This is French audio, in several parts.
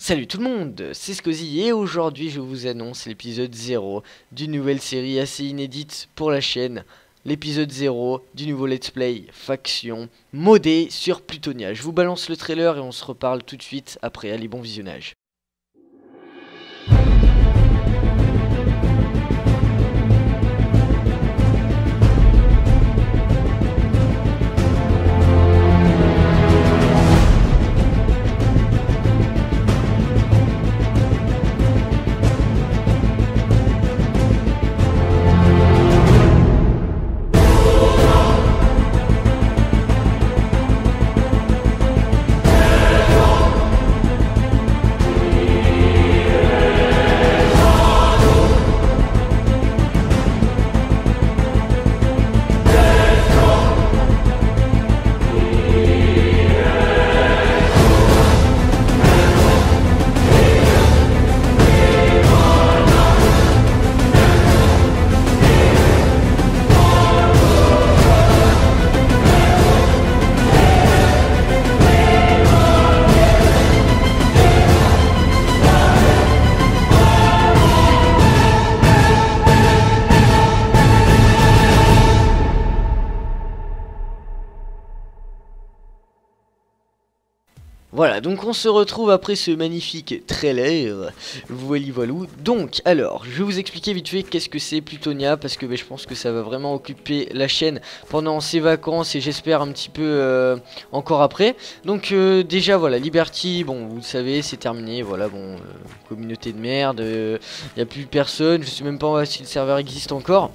Salut tout le monde, c'est Scozy et aujourd'hui je vous annonce l'épisode 0 d'une nouvelle série assez inédite pour la chaîne. L'épisode 0 du nouveau let's play faction modée sur Plutonia. Je vous balance le trailer et on se reparle tout de suite après. Allez, bon visionnage. Voilà, donc on se retrouve après ce magnifique trailer, voilou. Donc, alors, je vais vous expliquer vite fait qu'est-ce que c'est Plutonia, parce que je pense que ça va vraiment occuper la chaîne pendant ces vacances, et j'espère un petit peu encore après. Donc, déjà, voilà, Liberty, bon, vous le savez, c'est terminé, voilà, bon, communauté de merde, il n'y a plus personne, je sais même pas si le serveur existe encore.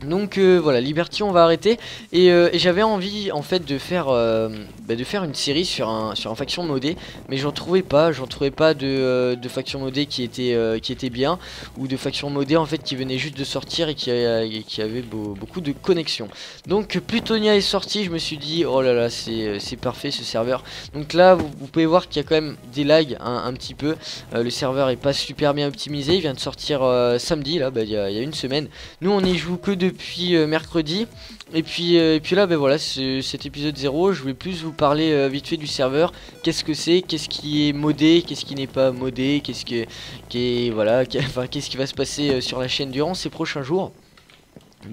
Donc voilà, Liberty on va arrêter et j'avais envie en fait de faire une série sur un faction modé, mais j'en trouvais pas de faction modé qui était bien, ou de faction modé en fait qui venait juste de sortir et qui avait beaucoup de connexions. Donc Plutonia est sorti, je me suis dit oh là là c'est parfait ce serveur. Donc là vous pouvez voir qu'il y a quand même des lags un petit peu, le serveur est pas super bien optimisé, il vient de sortir samedi là, il y a une semaine. Nous on y joue que depuis mercredi, et puis là voilà, cet épisode 0 je voulais plus vous parler vite fait du serveur, qu'est-ce que c'est, qu'est-ce qui est modé, qu'est-ce qui n'est pas modé, qu'est-ce qui qu'est-ce qui va se passer sur la chaîne durant ces prochains jours.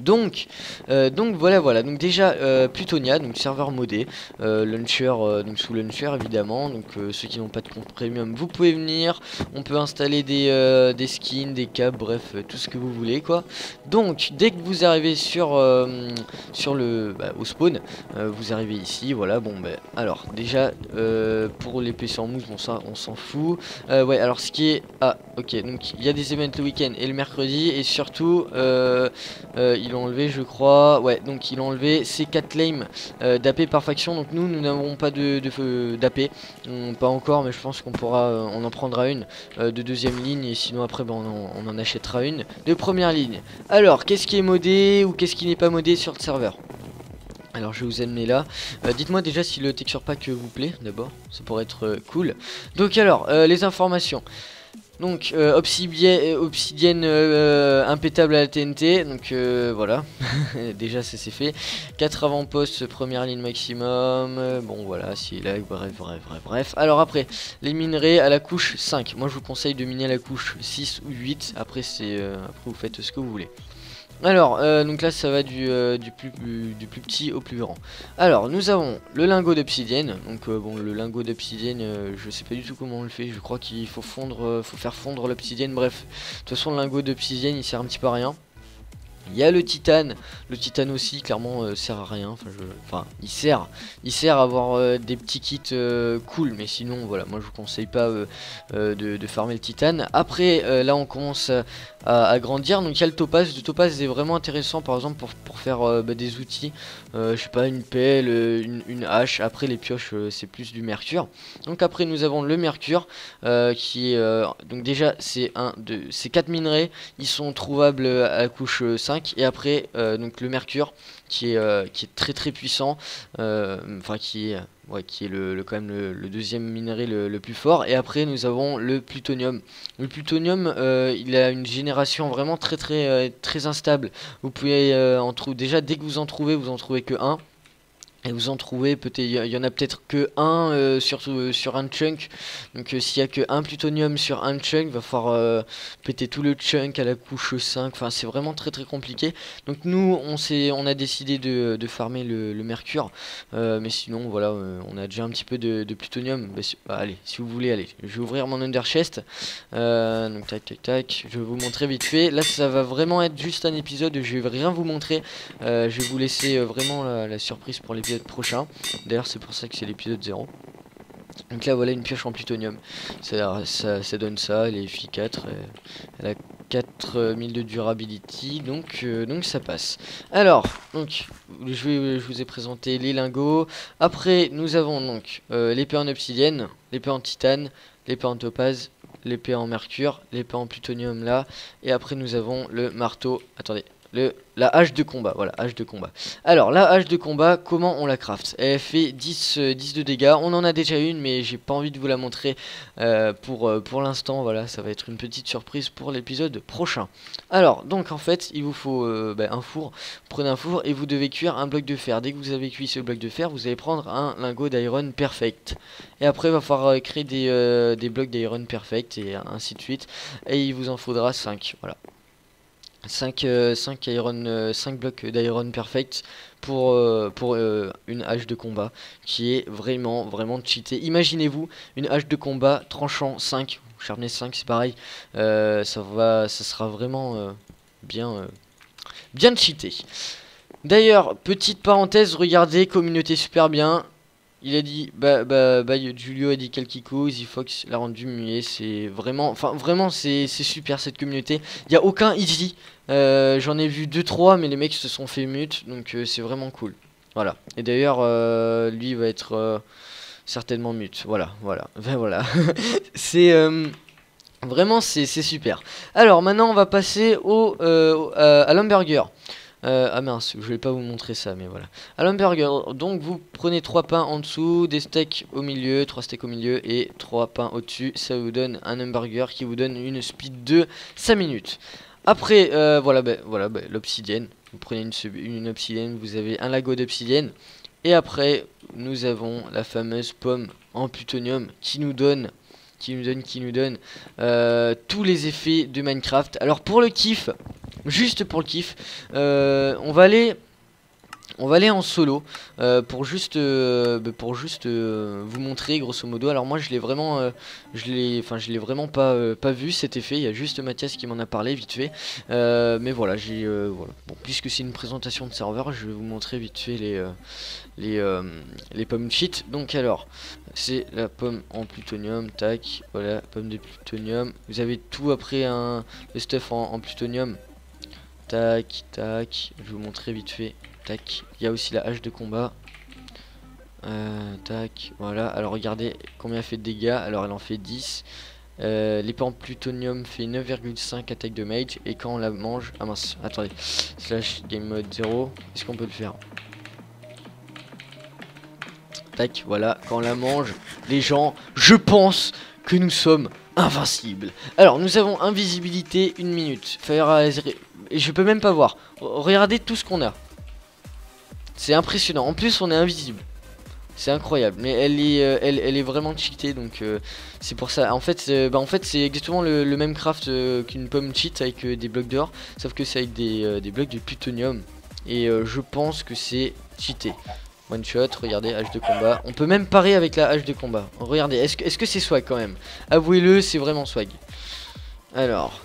Donc voilà, donc déjà Plutonia, donc serveur modé, launcher, donc sous launcher évidemment, donc ceux qui n'ont pas de compte premium vous pouvez venir, on peut installer des skins, des caps, bref tout ce que vous voulez quoi. Donc dès que vous arrivez sur au spawn, vous arrivez ici, voilà, bon alors déjà pour les PC en mousse, bon ça on s'en fout. Ouais, alors ce qui est, ok, donc il y a des events le week-end et le mercredi, et surtout ils l'ont enlevé je crois, ouais, donc ils ont enlevé ces 4 claims d'AP par faction. Donc nous n'avons pas d'AP, pas encore, mais je pense qu'on pourra, on en prendra une de deuxième ligne, et sinon après on en achètera une de première ligne. Alors qu'est-ce qui est modé ou qu'est-ce qui n'est pas modé sur le serveur? Alors je vais vous amener là, dites-moi déjà si le texture pack vous plaît d'abord, ça pourrait être cool. Donc alors les informations. Donc obsidienne impétable à la TNT, donc voilà, déjà ça c'est fait. 4 avant-postes, première ligne maximum, bon voilà, si lag, bref. Alors après, les minerais à la couche 5, moi je vous conseille de miner à la couche 6 ou 8, après vous faites ce que vous voulez. Alors, donc là ça va du plus petit au plus grand. Alors, nous avons le lingot d'obsidienne. Donc bon, le lingot d'obsidienne, je sais pas du tout comment on le fait. Je crois qu'il faut faire fondre l'obsidienne. Bref, de toute façon le lingot d'obsidienne il sert un petit peu à rien. Il y a le titane aussi clairement sert à rien, il sert à avoir des petits kits cool, mais sinon voilà, moi je vous conseille pas de farmer le titane. Après là on commence à grandir, donc il y a le topaz est vraiment intéressant par exemple pour faire des outils, je sais pas, une pelle, une hache. Après les pioches c'est plus du mercure. Donc après nous avons le mercure qui est donc déjà c'est ces 4 minerais, ils sont trouvables à la couche 5. Et après donc le mercure qui est très puissant, qui est quand même le deuxième minerai le plus fort. Et après nous avons le plutonium. Le plutonium il a une génération vraiment très instable. Vous pouvez en trouver, déjà dès que vous en trouvez que un. Et vous en trouvez peut-être, il y en a peut-être que un sur un chunk. Donc s'il y a que un plutonium sur un chunk, va falloir péter tout le chunk à la couche 5. Enfin c'est vraiment très compliqué. Donc nous on a décidé de farmer le mercure. Mais sinon voilà, on a déjà un petit peu de plutonium. Bah, allez, si vous voulez, allez, je vais ouvrir mon under chest. Donc tac, je vais vous montrer vite fait. Là ça va vraiment être juste un épisode, je vais rien vous montrer. Je vais vous laisser vraiment la surprise pour l'épisode prochain. D'ailleurs c'est pour ça que c'est l'épisode 0. Donc là voilà une pioche en plutonium. Ça donne ça, elle est Fi4, elle a 4000 de durability, donc ça passe. Alors, donc je vous ai présenté les lingots. Après nous avons donc l'épée en obsidienne, l'épée en titane, l'épée en topaz, l'épée en mercure, l'épée en plutonium là. Et après nous avons le marteau, attendez, la hache de combat, voilà, hache de combat. Alors, la hache de combat, comment on la craft? Elle fait 10 de dégâts, on en a déjà une, mais j'ai pas envie de vous la montrer pour l'instant, voilà, ça va être une petite surprise pour l'épisode prochain. Alors, donc en fait, il vous faut un four, vous prenez un four et vous devez cuire un bloc de fer. Dès que vous avez cuit ce bloc de fer, vous allez prendre un lingot d'iron perfect. Et après, il va falloir créer des blocs d'iron perfect et ainsi de suite. Et il vous en faudra 5, voilà. 5 blocs d'iron perfect pour une hache de combat qui est vraiment cheatée. Imaginez-vous une hache de combat tranchant 5, charnier 5 c'est pareil, ça sera vraiment bien cheaté. D'ailleurs, petite parenthèse, regardez, communauté super bien. Il a dit, Julio a dit Kalkiko, Zifox l'a rendu muet, c'est vraiment, c'est super cette communauté. Il n'y a aucun easy, j'en ai vu 2-3 mais les mecs se sont fait mute, donc c'est vraiment cool. Voilà, et d'ailleurs lui va être certainement mute, voilà. C'est vraiment c'est super. Alors maintenant on va passer à l'hamburger. Ah mince, je vais pas vous montrer ça, mais voilà. À l'hamburger, donc vous prenez 3 pains en dessous, des steaks au milieu, 3 steaks au milieu et 3 pains au-dessus. Ça vous donne un hamburger qui vous donne une speed de 5 minutes. Après, voilà, l'obsidienne. Vous prenez une obsidienne, vous avez un lago d'obsidienne. Et après, nous avons la fameuse pomme en plutonium qui nous donne tous les effets de Minecraft. Alors pour le kiff, juste pour le kiff, on va aller en solo pour juste vous montrer grosso modo. Alors moi je l'ai vraiment pas vu cet effet. Il y a juste Mathias qui m'en a parlé vite fait, mais voilà, voilà. Bon, puisque c'est une présentation de serveur, je vais vous montrer vite fait les pommes cheat. Donc alors c'est la pomme en plutonium, tac, voilà, pomme de plutonium. Vous avez tout après le stuff en plutonium, tac, je vais vous montrer vite fait. Tac, il y a aussi la hache de combat. Tac, voilà. Alors regardez combien elle fait de dégâts. Alors elle en fait 10. L'épée en plutonium fait 9,5 attaque de mage. Et quand on la mange... Ah mince, attendez. Slash game mode 0. Est-ce qu'on peut le faire? Tac, voilà. Quand on la mange, les gens, je pense que nous sommes invincibles. Alors nous avons invisibilité 1 minute. Et je peux même pas voir. Regardez tout ce qu'on a. C'est impressionnant. En plus, on est invisible. C'est incroyable. Mais elle est vraiment cheatée. Donc, c'est pour ça. En fait, c'est exactement le même craft qu'une pomme cheat avec des blocs d'or. Sauf que c'est avec des blocs de plutonium. Et je pense que c'est cheaté. One shot. Regardez, hache de combat. On peut même parer avec la hache de combat. Regardez. Est-ce que c'est swag quand même? Avouez-le, c'est vraiment swag. Alors,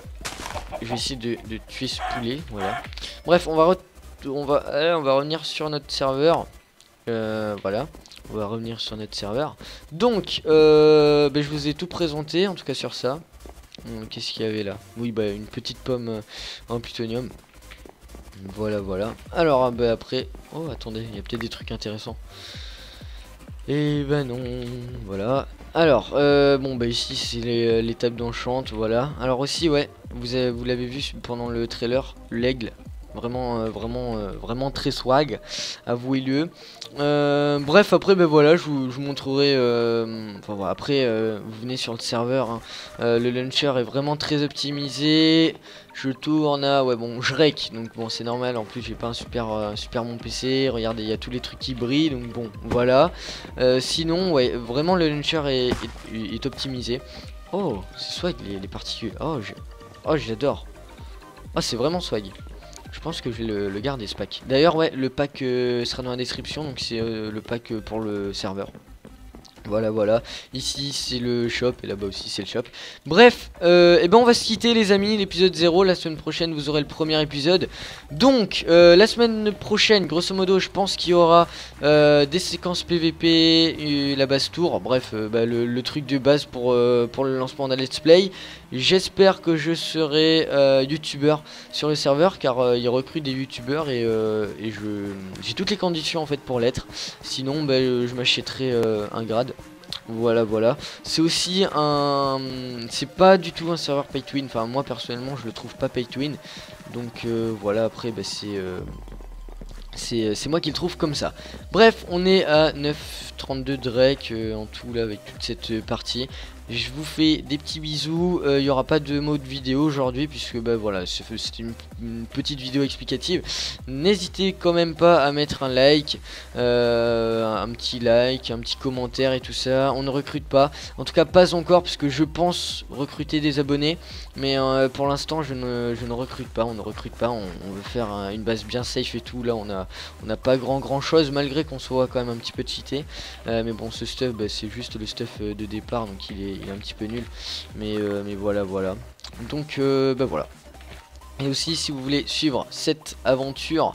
je vais essayer de tuer ce poulet. Voilà. Bref, on va revenir sur notre serveur. Voilà, on va revenir sur notre serveur. Donc, je vous ai tout présenté, en tout cas sur ça. Qu'est-ce qu'il y avait là? Oui, une petite pomme en plutonium. Voilà. Alors, après... Oh, attendez, il y a peut-être des trucs intéressants. Et non, voilà. Alors, ici, c'est les tables d'enchant, voilà. Alors aussi, ouais, vous l'avez vu pendant le trailer, l'aigle. Vraiment très swag, avouez-le. Bref, après ben voilà, je vous montrerai. Enfin voilà, après vous venez sur le serveur, hein. Le launcher est vraiment très optimisé. Je tourne à, ouais bon, je rec, donc bon c'est normal. En plus j'ai pas un super bon PC. Regardez, il y a tous les trucs qui brillent, donc bon voilà. Sinon ouais, vraiment le launcher est optimisé. Oh c'est swag les particules. Oh j'adore. Oh c'est vraiment swag. Je pense que je vais le garder ce pack. D'ailleurs ouais, le pack sera dans la description, donc c'est le pack pour le serveur. Voilà, ici c'est le shop et là-bas aussi c'est le shop. Bref, et ben on va se quitter les amis, l'épisode 0, la semaine prochaine vous aurez le premier épisode. Donc la semaine prochaine, grosso modo, je pense qu'il y aura des séquences PVP, la base tour, bref, bah, le truc de base pour le lancement d'un let's play. J'espère que je serai youtubeur sur le serveur car il recrute des youtubeurs et j'ai toutes les conditions en fait pour l'être. Sinon bah, je m'achèterai un grade. Voilà. C'est aussi c'est pas du tout un serveur pay to win. Enfin moi personnellement je le trouve pas pay to win. Donc voilà, après bah, c'est moi qui le trouve comme ça. Bref, on est à 9,32 Drake en tout là avec toute cette partie. Je vous fais des petits bisous. Il n'y aura pas de mode vidéo aujourd'hui puisque bah voilà, c'était une petite vidéo explicative. N'hésitez quand même pas à mettre un like, un petit commentaire et tout ça. On ne recrute pas, en tout cas pas encore parce que je pense recruter des abonnés. Mais pour l'instant je ne recrute pas, on ne recrute pas. On veut faire une base bien safe et tout. Là on a pas grand chose malgré qu'on soit quand même un petit peu cheaté. Mais bon ce stuff bah, c'est juste le stuff de départ, donc il est un petit peu nul. Mais voilà. Donc bah voilà. Et aussi si vous voulez suivre cette aventure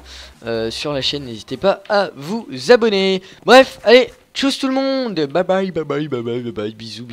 sur la chaîne, n'hésitez pas à vous abonner. Bref, allez, tchuss tout le monde. Bye bye, bisous.